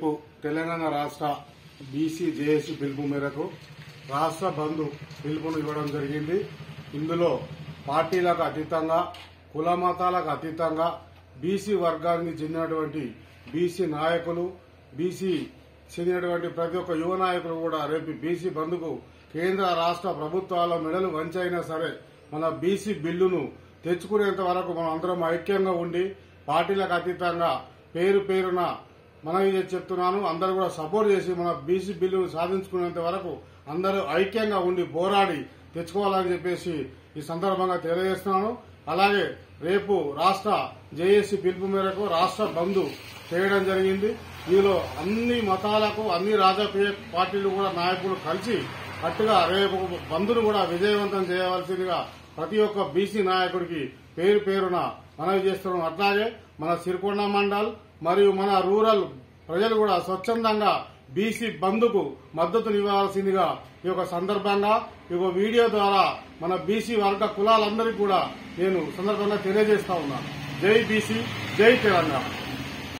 రేపు తెలంగాణ రాష్ట్ర BC JAC పిలుపు మేరకు రాష్ట్ర బంద్ పిలుపును ఇవ్వడం జరిగింది. ఇందులో పార్టీలకు అతీతంగా కుల మతాలకు అతీతంగా బీసీ వర్గానికి చెందినటువంటి బీసీ నాయకులు బీసీ చెందినటువంటి ప్రతి ఒక్క యువ నాయకులు కూడా రేపు బీసీ బంద్కు కేంద్ర రాష్ట్ర ప్రభుత్వాల మెడలు వంచైనా సరే మన బీసీ బిల్లును తెచ్చుకునేంత వరకు మనం అందరం ఐక్యంగా ఉండి పార్టీలకు అతీతంగా పేరు పేరున మనం ఇది చెప్తున్నాను, అందరూ కూడా సపోర్ట్ చేసి మన బీసీ బిల్లును సాధించుకునేంత వరకు అందరూ ఐక్యంగా ఉండి పోరాడి తెచ్చుకోవాలని చెప్పేసి ఈ సందర్భంగా తెలియజేస్తున్నాను. అలాగే రేపు రాష్ట్ర జేఏసీ పిలుపు మేరకు రాష్ట్ర బంద్ చేయడం జరిగింది. దీనిలో అన్ని మతాలకు అన్ని రాజకీయ పార్టీలు కూడా నాయకులు కలిసి కట్టుగా రేపు బంద్ను కూడా విజయవంతం చేయవలసిందిగా ప్రతి ఒక్క బీసీ నాయకుడికి పేరు పేరున మనవి చేస్తున్నాం. అట్లాగే మన సిరికొండ మండల్ మరియు మన రూరల్ ప్రజలు కూడా స్వచ్ఛందంగా బీసీ బంద్కు మద్దతునివ్వాల్సిందిగా ఈ యొక్క సందర్భంగా ఈ వీడియో ద్వారా మన బీసీ వర్గ కులాలందరికీ కూడా నేను సందర్భంగా తెలియజేస్తా ఉన్నాను. జై బీసీ, జై తెలంగాణ.